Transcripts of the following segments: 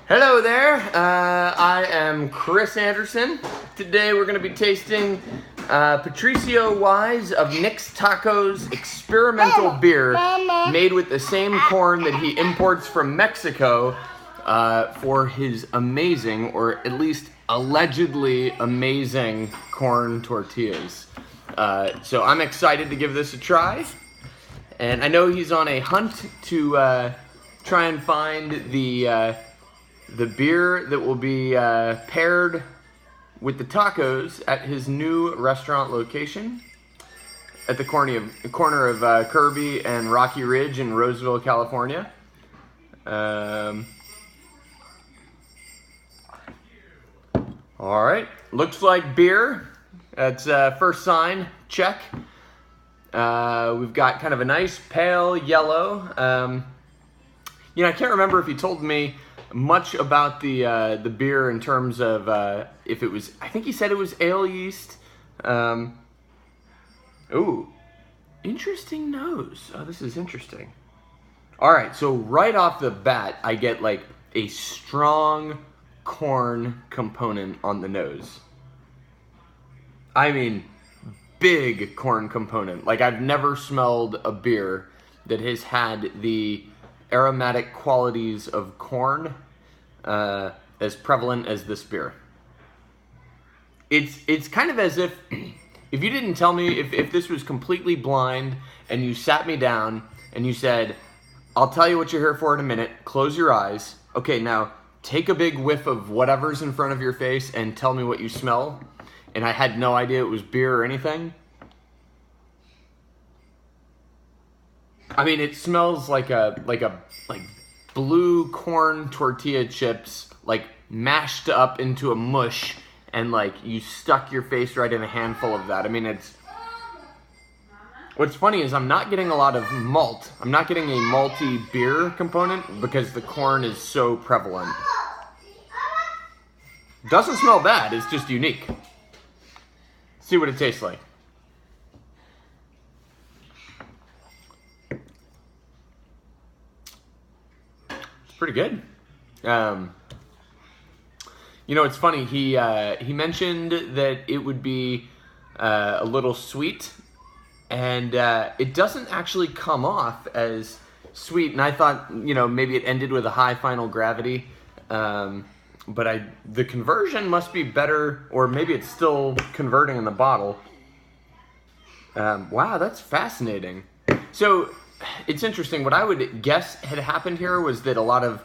Hello there, I am Chris Anderson. Today we're going to be tasting Patricio Wise of Nixtaco's experimental beer made with the same corn that he imports from Mexico for his amazing, or at least allegedly amazing, corn tortillas. So I'm excited to give this a try, and I know he's on a hunt to try and find the beer that will be paired with the tacos at his new restaurant location at the corner of Kirby and Rocky Ridge in Roseville, California. All right, looks like beer. That's first sign, check. We've got kind of a nice pale yellow. I can't remember if he told me much about the beer in terms of if it was, I think he said it was ale yeast. Ooh, interesting nose. Oh, this is interesting. All right, so right off the bat, I get like a strong corn component on the nose. I mean, big corn component. Like, I've never smelled a beer that has had the aromatic qualities of corn as prevalent as this beer. It's kind of as if you didn't tell me, if this was completely blind and you sat me down and you said, I'll tell you what you're here for in a minute, close your eyes, okay, now take a big whiff of whatever's in front of your face and tell me what you smell, and I had no idea it was beer or anything. I mean, it smells like blue corn tortilla chips, like mashed up into a mush, and like you stuck your face right in a handful of that. I mean, what's funny is I'm not getting a lot of malt. I'm not getting a malty beer component because the corn is so prevalent. Doesn't smell bad, it's just unique. See what it tastes like. Pretty good. It's funny. He mentioned that it would be a little sweet, and it doesn't actually come off as sweet. And I thought, maybe it ended with a high final gravity, but the conversion must be better, or maybe it's still converting in the bottle. Wow, that's fascinating. So it's interesting. What I would guess had happened here was that a lot of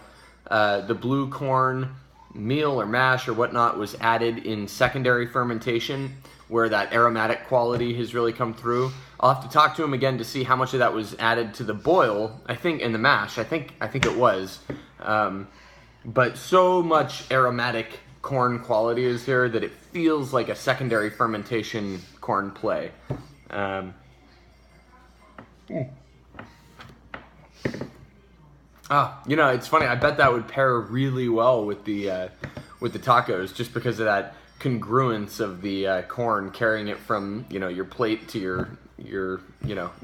the blue corn meal or mash or whatnot was added in secondary fermentation, where that aromatic quality has really come through. I'll have to talk to him again to see how much of that was added to the boil. I think in the mash, I think it was. But so much aromatic corn quality is here that it feels like a secondary fermentation corn play. It's funny. I bet that would pair really well with the tacos, just because of that congruence of the corn carrying it from your plate to your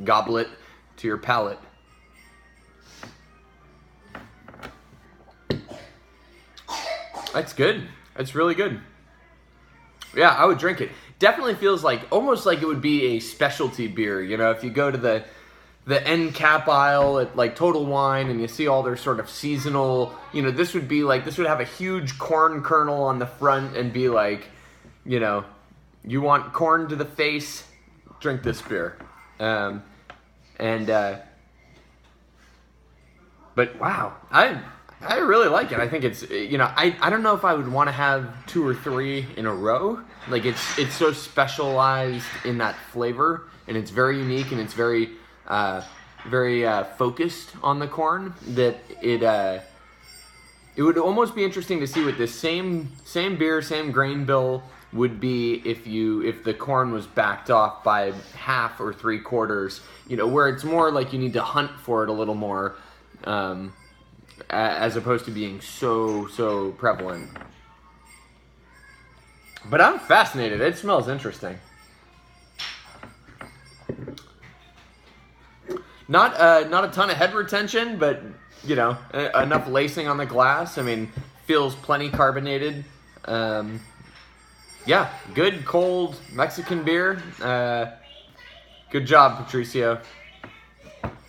goblet to your palate. That's good. That's really good. Yeah, I would drink it. Definitely feels almost like it would be a specialty beer. If you go to the end cap aisle at like Total Wine and you see all their sort of seasonal, this would have a huge corn kernel on the front and be like, you want corn to the face, drink this beer. But wow, I really like it. I think it's, I don't know if I would want to have 2 or 3 in a row. Like, it's so specialized in that flavor, and it's very unique, and it's very focused on the corn, that it would almost be interesting to see what this same beer, same grain bill would be if the corn was backed off by half or 3/4, where it's more like you need to hunt for it a little more, as opposed to being so prevalent. But I'm fascinated. It smells interesting. Not a ton of head retention, but enough lacing on the glass. I mean, feels plenty carbonated. Yeah, good cold Mexican beer. Good job, Patricio.